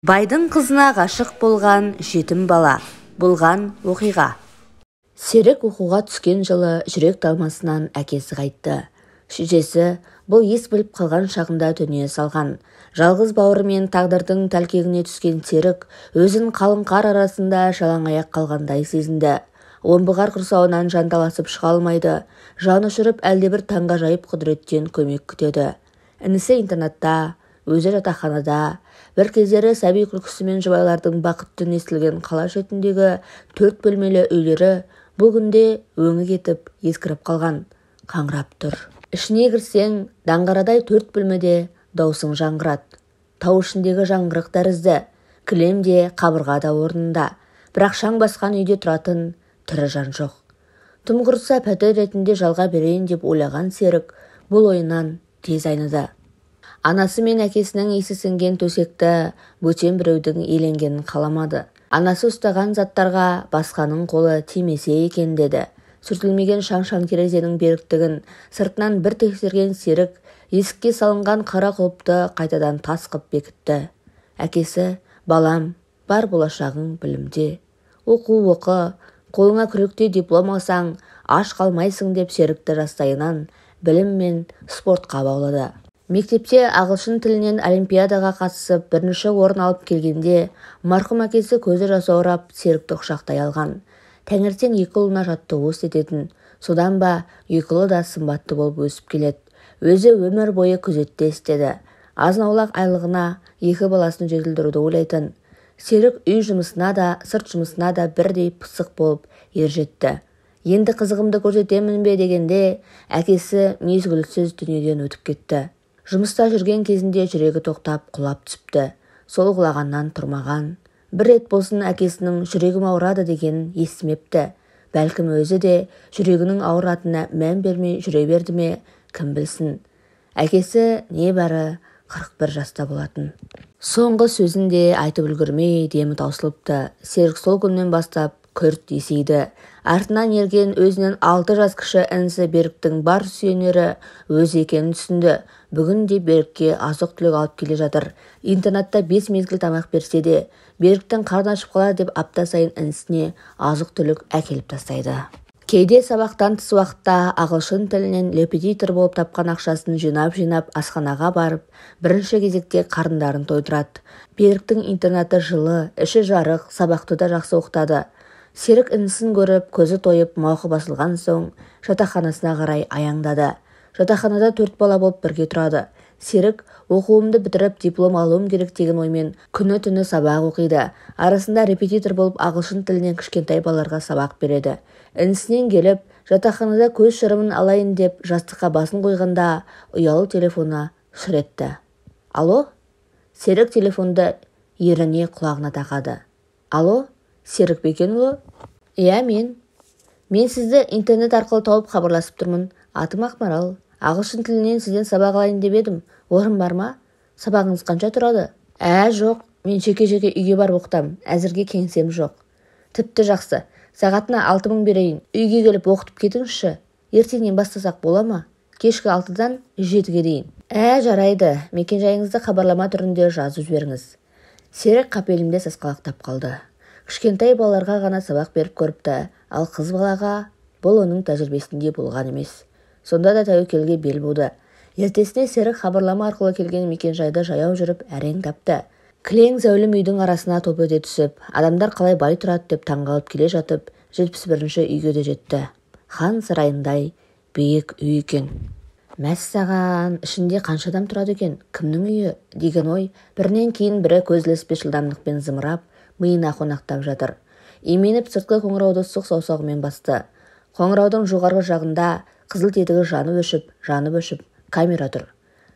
Байдың қызына ғашық болған жетім бала. Болған оқиға. Серік оқуға түскен жылы жүрек талмасынан әкесі қайтты. Шешесі бұл ес біліп қалған шағында дүние салған. Жалғыз бауырымен тағдырдың тәлкегіне түскен Серік өзін қалың қар арасында жалаң аяқ қалғандай сезінді. Омбығар құрсауынан жанталасып шыға алмайды. Жаны ұшырып әлдебір таңғажайып құдіреттен көмек күтеді. Інісі интернатта, өзі жатақханада. Бір кездері сәби күлкісі мен жұбайлардың бақытты естілген қала шетіндегі 4 бөлмелі үйлері бұл күнде өңі кетіп ескіріп қалған, қаңырап тұр. Ішіне кірсең, даңғарадай 4 бөлмеде даусың жаңғырады. Тау ішіндегі жаңғырық тәрізді, кілем де қабырға да орнында. Бірақ шаң басқан үйде тұратын тірі жан жоқ. Тым құрыса пәтер ретінде жалға берейін деп ойлаған Серік бұл ойынан тез айныды. Анасы мен әкесінің иісі сіңген төсекті бөтен біреудің иеленгенін қаламады. Анасы ұстаған заттарға басқаның қолы тимесе екен деді. Сүртілмеген шаң-шаң терезенің беріктігін сыртынан бір тексерген Серік есікке салынған қара құлыпты қайтадан тас қып бекітті. Әкесі, балам, бар болашағың білімде. Оқу оқы, қолыңа күректе диплом алсаң, аш қалмайсың деп Серікті жастайынан білім мен спортқа баулады. Мектепте ағылшын тілінен олимпиадаға қатысып бірінші орын алып келгенде марқұм әкесі көзі жасаурап Серікті құшақтай алған. Таңертең екі ұлына жаттығу істететін, содан ба екі ұлы да сымбатты болып өсіп келеді. Өзі өмір бойы күзетте істеді. Азын-аулақ айлығына екі баласын жетілдіруді ойлайтын. Серік үй жұмысына да, сырт жұмысына да бірдей пысық болып ержетті. Енді қызығымды көрсетемін бе дегенде әкесі мезгілсіз дүниеден өтіп кетті. Жұмыста жүрген кезінде жүрегі тоқтап құлап түсіпті. Сол құлағаннан тұрмаған. Бір рет болсын әкесінің жүрегім ауырады дегенін естімепті. Бәлкім өзі де жүрегінің ауыратына мән бермей жүре берді ме, кім білсін. Әкесі небәрі 41 жаста болатын. Соңғы сөзін де айтып үлгірмей демі таусылыпты. Серік сол күннен бастап күрт есейді. Артынан ерген өзінен 6 жас кіші інісі Беріктің бар сүйенері өз екенін түсінді. Бүгін де Берікке азық-түлік алып келе жатыр. Интернатта 5 мезгіл тамақ берсе де, Беріктің қарны ашып қалар деп апта сайын інісіне азық-түлік әкеліп тастайды. Кейде сабақтан тыс уақытта ағылшын тілінен репетитор болып тапқан ақшасын жинап асханаға барып, бірінші кезекте қарындарын тойдырады. Беріктің интернаты жылы, іші жарық, сабақты да жақсы оқытады. Серік інісін көріп, көзі тойып, мауқы басылған соң, жатақханасына қарай аяңдады. Жатақханада 4 бала болып бірге тұрады. Серік оқуымды бітіріп диплом алуым керек деген оймен күні-түні сабақ оқиды. Арасында репетитор болып ағылшын тілінен кішкентай балаларға сабақ береді. Інісінен келіп, жатақханада көз шырымын алайын деп жастыққа басын қойғанда ұялы телефоны шыр етті. Алло? Серік телефонды еріне құлағына тақады. Алло? Серік Бекенұлы? Иә, мен сізді интернет арқылы тауып хабарласып тұрмын. Атым Ақмарал. Ағылшын тілінен сізден сабақ алайын деп едім. Орын бар ма? Сабағыңыз қанша тұрады? Жоқ, мен жеке-жеке үйге барып оқытам. Әзірге кеңсем жоқ. Тіпті жақсы. Сағатына 6000 берейін. Үйге келіп оқытып кетіңізші. Ертеңнен бастасақ бола ма? Кешкі 6-дан 7-ге дейін. Жарайды. Мекен-жайыңызды хабарлама түрінде жазып жіберіңіз. Серік қапелімде сасқалақтап қалды. Кішкентай балаларға ғана сабақ беріп көріпті, ал қыз балаға бұл оның тәжірибесінде болған емес. Сонда да тәуекелге бел буды. Ертесіне Серік хабарлама арқылы келген мекен-жайды жаяу жүріп әрең тапты. Кілең зәулім үйдің арасына топ ете түсіп, адамдар қалай бай тұрады деп таңғалып келе жатып, 71-ші үйге де жетті. Хан сарайындай биік үй екен. Мәссаған, ішінде қанша адам тұрады екен? Кімнің үйі? деген ой бірінен кейін бірі көз ілеспес жылдамдықпен зымырап, миына қонақтап жатыр. Именіп сыртқы қоңырауды сұқ саусағымен басты. Қоңыраудың жоғарғы жағында қызыл тетігі жанып өшіп, камера тұр.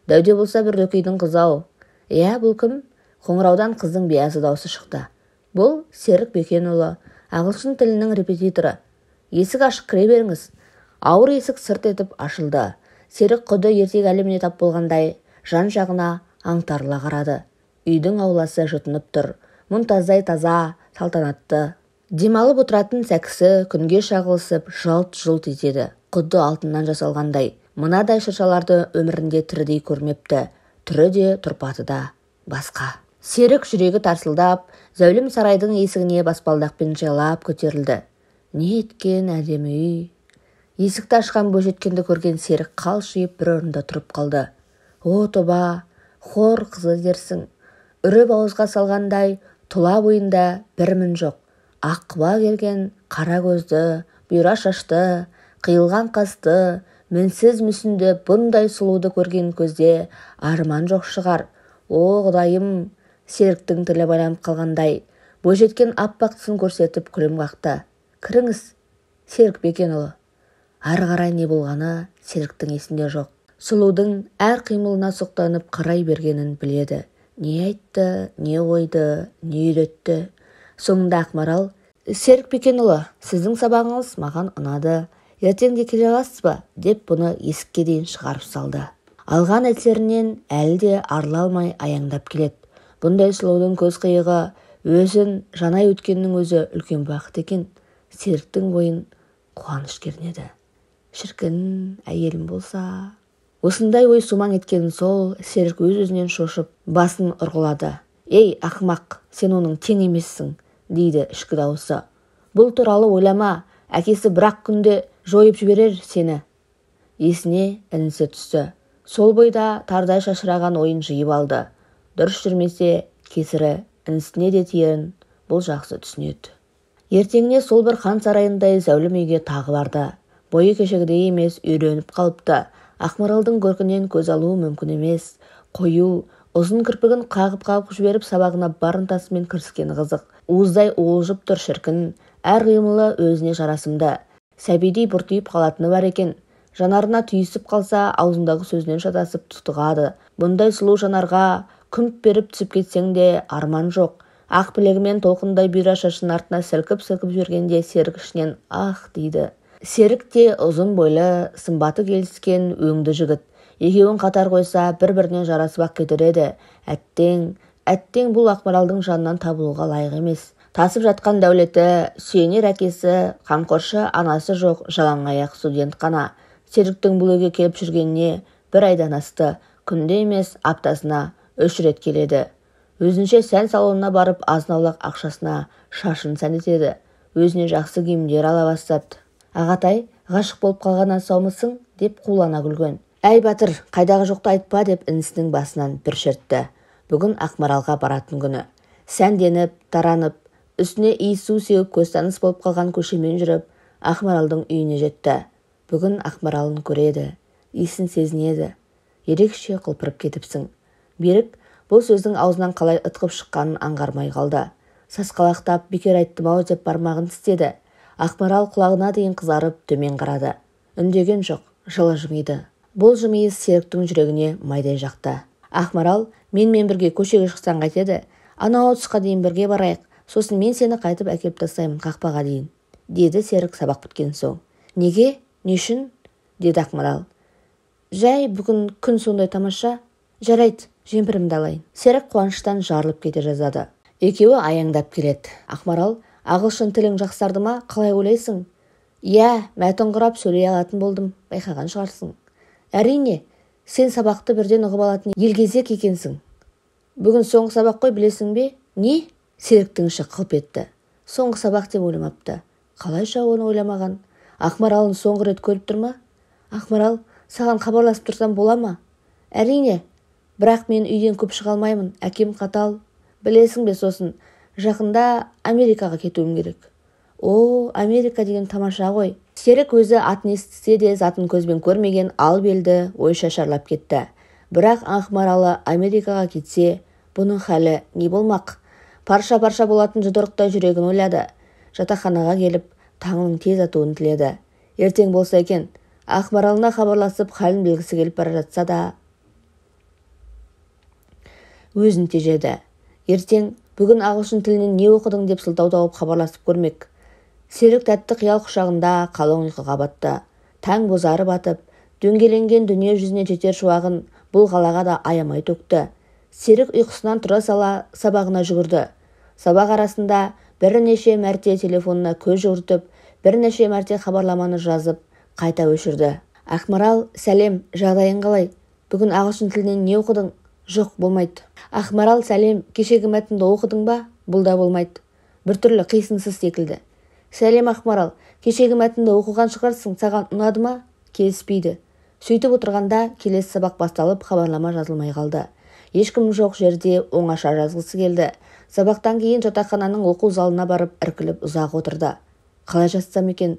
Дәуде болса бір дөкейдің қызы-ау. Иә, бұл кім? Қоңыраудан қыздың биязы даусы шықты. Бұл Серік Бекенұлы, ағылшын тілінің репетиторы. Есік ашық, кіре беріңіз. Ауыр есік сырт етіп ашылды. Серік құды ертегі әлеміне тап болғандай жан-жағына аңтарыла қарады. Үйдің ауласы жұтынып тұр. Мұнтаздай таза, салтанатты. Демалып отыратын сәкісі күнге шағылысып жалт-жұлт етеді. Құдды алтыннан жасалғандай. Мынадай шыршаларды өмірінде тірідей көрмепті. Түрі де тұрпаты да басқа. Серік жүрегі тарсылдап, зәулім сарайдың есігіне баспалдақпен жайлап көтерілді. Не еткен әдемі үй. Есікті ашқан бойжеткенді көрген Серік қалшиып бір орында тұрып қалды. О тоба, хор қызы дерсің. Үріп ауызға салғандай тұла бойында бір мін жоқ. Аққұба келген, қара көзді, бұйра шашты, қиылған қасты, мінсіз мүсінді бұндай сұлуды көрген көзде арман жоқ шығар. О құдайым, Серіктің тілі байланып қалғандай, бойжеткен аппақ тісін көрсетіп күлім қақты. Кіріңіз, Серік Бекенұлы. Ары қарай не болғаны Серіктің есінде жоқ. Сұлудың әр қимылына соқтанып қарай бергенін біледі. Не айтты, не қойды, не үйретті. Соңында Ақмарал, Серік Бекенұлы, сіздің сабағыңыз маған ұнады. Ертең де келе аласыз ба? Деп бұны есікке дейін шығарып салды. Алған әсерінен әлі де арыла алмай аяңдап келеді. Бұндай сұлудың көз қиығы өзін жанай өткеннің өзі үлкен бақыт екен. Серіктің бойын қуаныш кернеді. Шіркін, әйелім болса. Осындай ой сумаң еткенін сол Серік өз-өзінен шошып, басын ұрғылады. Ей, ақымақ, сен оның тең емессің, дейді ішкі дауысы. Бұл туралы ойлама, әкесі бірақ күнде жойып жіберер сені. Есіне інісі түсті. Сол бойда тардай шашыраған ойын жиып алды. Дұрыс жүрмесе кесірі інісіне де тиерін бұл жақсы түсінеді. Ертеңіне сол бір хан сарайындай зәулім үйге тағы барды. Бойы кешегідей емес, үйреніп қалыпты. Ақмаралдың көркінен көз алуы мүмкін емес. Қою, ұзын кірпігін қағып жіберіп сабағына бар ынтасымен кіріскен қызық. Уыздай уылжып тұр шіркін, әр қимылы өзіне жарасымды. Сәбидей бұртиып қалатыны бар екен. Жанарына түйісіп қалса, аузындағы сөзінен шатасып тұтығады. Бұндай сұлу жанарға күмп беріп түсіп кетсең де арман жоқ. Ақ білегімен толқындай бұйра шашын артына сілкіп жібергенде Серік ішінен ах дейді. Серік те ұзын бойлы, сымбаты келіскен өңді жігіт. Екеуін қатар қойса бір-біріне жарасып ақ кетер еді. Әттең бұл Ақмаралдың жанынан табылуға лайық емес. Тасып жатқан дәулеті, сүйенер әкесі, қамқоршы анасы жоқ жалаң аяқ студент қана. Серіктің бұл үйге келіп жүргеніне бір айдан асты. Күнде емес, аптасына 3 рет келеді. Өзінше сән салонына барып азын-аулақ ақшасына шашын сәндетеді. Өзіне жақсы киімдер ала бастады. Ағатай, ғашық болып қалғаннан саумысың? Деп қулана күлген. Әй батыр, қайдағы жоқты айтпа деп інісінің басынан бір шертті. Бүгін Ақмаралға баратын күні. Сәнденіп, таранып, үстіне иіс-су сеуіп көзтаныс болып қалған көшемен жүріп, Ақмаралдың үйіне жетті. Бүгін Ақмаралын көреді, иісін сезінеді. Ерекше құлпырып кетіпсің. Берік бұл сөздің аузынан қалай ытқып шыққанын аңғармай қалды. Сасқалақтап, бекер айттым-ау деп бармағын тістеді. Ақмарал құлағына дейін қызарып төмен қарады. Үндеген жоқ, жылы жымиды. Бұл жымиыс Серіктің жүрегіне майдай жақты. Ақмарал, менімен бірге көшеге шықсаң қайтеді? Анау тұсқа дейін бірге барайық, сосын мен сені қайтып әкеліп тастаймын қақпаға дейін, деді Серік сабақ біткен соң. Неге? Не үшін? Деді Ақмарал. Жай, бүгін күн сондай тамаша. Жарайды, жемпірімді алайын. Серік қуаныштан жарылып кете жаздады. Екеуі аяңдап келеді. Ақмарал, ағылшын тілің жақсарды ма? Қалай ойлайсың? Иә, мәтін құрап сөйлей алатын болдым, байқаған шығарсың. Әрине, сен сабақты бірден ұғып алатын елгезек екенсің. Бүгін соңғы сабақ қой, білесің бе? Не? Серіктің іші қылп етті. Соңғы сабақ деп ойламапты. Қалайша оны ойламаған? Ақмаралын соңғы рет көріп тұр ма? Ақмарал, саған хабарласып тұрсам бола ма? Әрине, бірақ мен үйден көп шыға алмаймын, әкем қатал. Білесің бе, сосын жақында Америкаға кетуім керек. О, Америка деген тамаша ғой. Серік өзі атын естісе де затын көзбен көрмеген ал белді ой шашарлап кетті. Бірақ Ақмаралы Америкаға кетсе, бұның халі не болмақ? Парша-парша болатын жұдырықтай жүрегін ойлады. Жатақханаға келіп, таңның тез атуын тіледі. Ертең болса екен, Ақмаралына хабарласып халін білгісі келіп бара жатса да өзін тежеді. Ертең бүгін ағылшын тілінен не оқыдың деп сылтау тауып хабарласып көрмек. Серік тәтті қиял құшағында қалың ұйқыға батты. Таң бозарып батып, дөңгеленген дүние жүзіне жетер шуағын бұл қалаға да аямай төкті. Серік ұйқысынан тұра сала сабағына жүгірді. Сабақ арасында бірнеше мәрте телефонына көз жүгіртіп, бірнеше мәрте хабарламаны жазып, қайта өшірді. Ақмарал, сәлем, жағдайың қалай? Бүгін ағылшын тілінен не оқыдың? Жоқ, болмайды. Ақмарал, сәлем, кешегі мәтінді оқыдың ба? Бұл да болмайды. Біртүрлі қисынсыз секілді. Сәлем, Ақмарал, кешегі мәтінді оқыған шығарсың, саған ұнады ма? Келіспейді. Сөйтіп отырғанда келесі сабақ басталып, хабарлама жазылмай қалды. Ешкім жоқ жерде оңаша жазғысы келді. Сабақтан кейін жатақхананың оқу залына барып іркіліп ұзақ отырды. Қалай жазсам екен?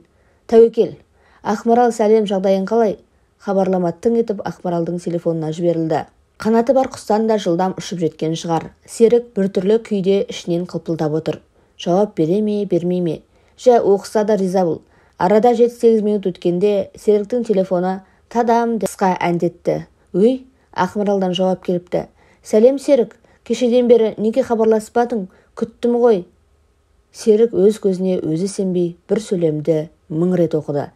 Тәуекел. Ақмарал, сәлем, жағдайың қалай? Хабарлама тың етіп Ақмаралдың телефонына жіберілді. Қанаты бар құстан да жылдам ұшып жеткен шығар. Серік біртүрлі күйде ішінен қылпылдап отыр. Жауап бере ме, бермей ме? Жә, оқыса да риза бол. Арада 7-8 минут өткенде Серіктің телефоны тадам деп қысқа әндетті. Өй, Ақмаралдан жауап келіпті. Сәлем, Серік, кешеден бері неге хабарласпадың? Күттім ғой. Серік өз көзіне өзі сенбей бір сөйлемді 1000 рет оқыды.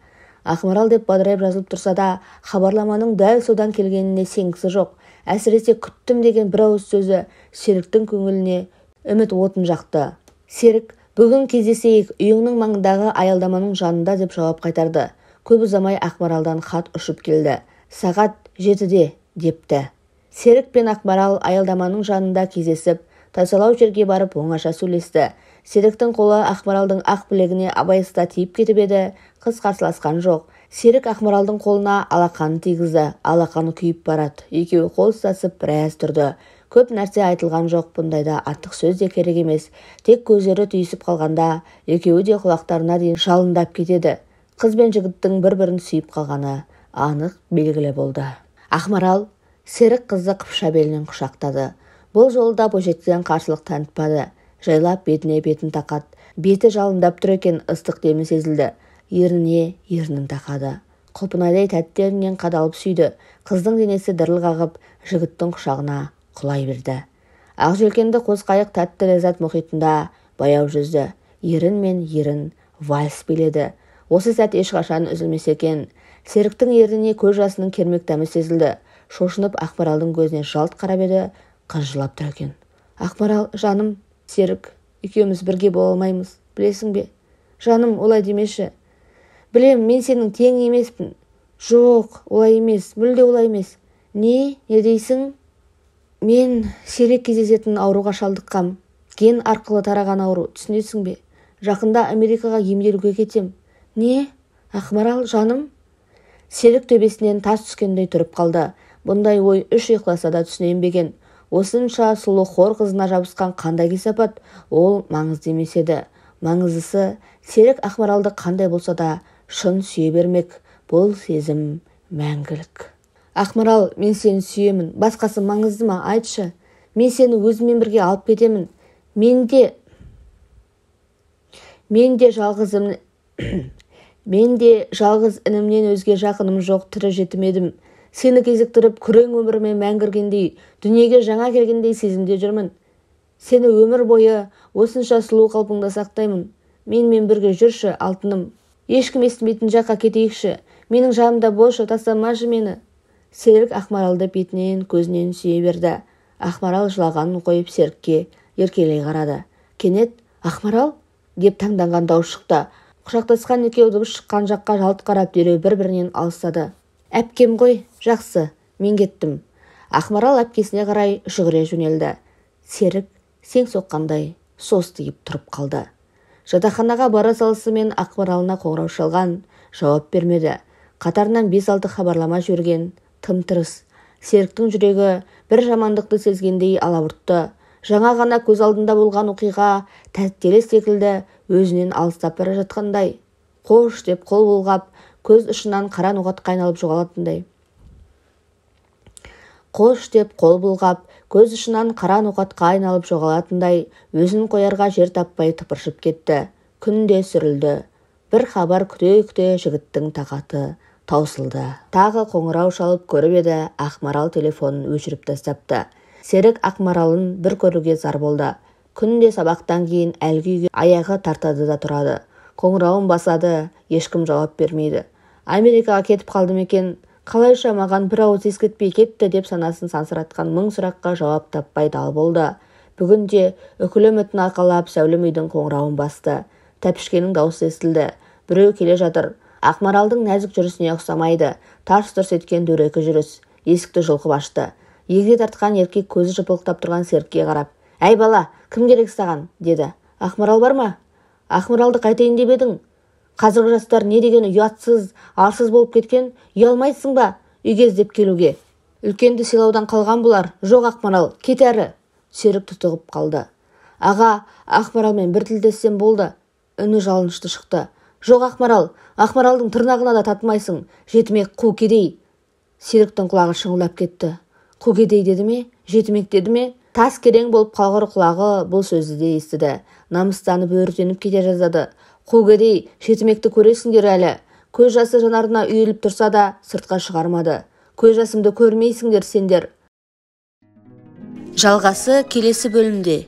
Ақмарал деп бадырайып жазылып тұрса да, хабарламаның дәл содан келгеніне сенгісі жоқ. Әсіресе күттім деген бір ауыз сөзі Серіктің көңіліне үміт отын жақты. Серік, бүгін кездесейік, үйіңнің маңындағы аялдаманың жанында деп жауап қайтарды. Көп ұзамай Ақмаралдан хат ұшып келді. Сағат 7-де депті. Серік пен Ақмарал аялдаманың жанында кездесіп, тазалау жерге барып оңаша сөйлесті. Серіктің қолы Ақмаралдың ақ білегіне абайсызда тиіп кетіп еді, қыз қарсыласқан жоқ. Серік Ақмаралдың қолына алақанын тигізді. Алақаны күйіп барады. Екеуі қол ұстасып біраз тұрды. Көп нәрсе айтылған жоқ, бұндайда артық сөз де керек емес. Тек көздері түйісіп қалғанда екеуі де құлақтарына дейін жалындап кетеді. Қыз бен жігіттің бір-бірін сүйіп қалғаны анық белгілі болды. Ақмарал Серік қызды қыпша белінен құшақтады. Бұл жолда бойжеткен қарсылық танытпады. Жайлап бетіне бетін тақады. Беті жалындап тұр екен, ыстық демі сезілді. Ерніне ернін тақады. Құлпынайдай тәттерінен қадалып сүйді. Қыздың денесі діріл қағып, жігіттің құшағына құлай берді. Ақ желкенді қос қайық тәтті ләззат мұхитында баяу жүзді. Ерін мен ерін вальс биледі. Осы сәт ешқашан үзілмес екен. Серіктің ерніне көз жасының кермек дәмі сезілді. Шошынып Ақмаралдың көзіне жалт қарап еді, қыз жылап тұр екен. Ақмарал, жаным, Серік, екеуміз бірге бола алмаймыз, білесің бе? Жаным, олай демеші. Білем, мен сенің тең емеспін. Жоқ, олай емес, мүлде олай емес. Не дейсің? Мен сирек кездесетін ауруға шалдыққам. Ген арқылы тараған ауру, түсінесің бе? Жақында Америкаға емделуге кетем. Не? Ақмарал, жаным? Серік төбесінен тас түскендей тұрып қалды. Бұндай ой үш ұйықтаса да түсіненбеген. Осынша сұлу хор қызына жабысқан қандай кесапат, ол маңызды емес еді. Маңыздысы, Серік Ақмаралды қандай болса да шын сүйе бермек. Бұл сезім мәңгілік. Ақмарал, мен сені сүйемін. Басқасы маңызды ма? Айтшы. Мен сені өзіммен бірге алып кетемін. Мен де жалғыз інімнен өзге жақыным жоқ, тірі жетім едім. Сені кезіктіріп, күрең өміріме мәңгіргендей, дүниеге жаңа келгендей сезімде жүрмін. Сені өмір бойы осынша сұлу қалпыңда сақтаймын. Менімен бірге жүрші, алтыным. Ешкім естімейтін жаққа кетейікші. Менің жанымда болшы, тастамашы мені. Серік Ақмаралды бетінен, көзінен сүйе берді. Ақмарал жылағанын қойып Серікке еркелей қарады. Кенет Ақмарал деп таңданған дауыс шықты. Құшақтасқан екеуі дыбыс шыққан жаққа жалт қарап дереу бір-бірінен алыстады. Әпкем ғой, жақсы, мен кеттім. Ақмарал әпкесіне қарай жүгіре жөнелді. Серік сең соққандай состиып тұрып қалды. Жатақханаға бара салысымен Ақмаралына қоңырау шалған, жауап бермеді. Қатарынан 5-6 хабарлама жіберген, тым-тырыс. Серіктің жүрегі бір жамандықты сезгендей алабұртты. Жаңа ғана көз алдында болған оқиға тәттелі секілді өзінен алыстап бара жатқандай. Қош деп қол бұлғап, көз ұшынан қара ноғатқа айналып жоғалатындай. Қош деп қол бұлғап, көз ұшынан қара ноғатқа айналып жоғалатындай, өзін қоярға жер таппай тыпыршып кетті. Күн де сүрілді. Бір хабар күте-күте жігіттің тағаты таусылды. Тағы қоңырау шалып көріп еді, Ақмарал телефонын өшіріп тастапты. Серік Ақмаралын бір көруге зар болды. Күнде сабақтан кейін әлгі үйге аяғы тартады да тұрады. Қоңырауын басады, ешкім жауап бермейді. Америкаға кетіп қалдым екен, қалайша маған бір ауыз ескертпей кетті деп санасын сансыратқан 1000 сұраққа жауап таппай дал болды. Бүгінде үкілі үмітін арқалап сәулем үйдің қоңырауын басты. Тәпішкенің дауысы естілді. Біреу келе жатыр. Ақмаралдың нәзік жүрісіне ұқсамайды. Тарс-тұрс еткен дөрекі жүріс. Есікті жұлқып ашты. Егде тартқан еркек көзі жыпылықтап тұрған Серікке қарап: «Әй бала, кім керек саған?» деді. «Ақмарал бар ма?» «Ақмаралды қайтайын деп едің? Қазіргі жастар не деген ұятсыз, арсыз болып кеткен, ұялмайсың ба үйге іздеп келуге? Үлкенді сыйлаудан қалған бұлар. Жоқ Ақмарал, кет әрі!» Серік тұтығып қалды. «Аға, Ақмаралмен бір тілдессем болды». Үні жалынышты шықты. «Жоқ Ақмарал, Ақмаралдың тырнағына да татымайсың, жетімек қу кедей!» Серіктің құлағы шыңылдап кетті. Қу кедей деді ме? Жетімек деді ме? Тас керең болып қалғыр құлағы бұл сөзді де естіді. Намыстанып өртеніп кете жаздады. Қу кедей, жетімекті көресіңдер әлі. Көз жасы жанарына үйіліп тұрса да сыртқа шығармады. Көз жасымды көрмейсіңдер сендер. Жалғасы келесі бөлімде.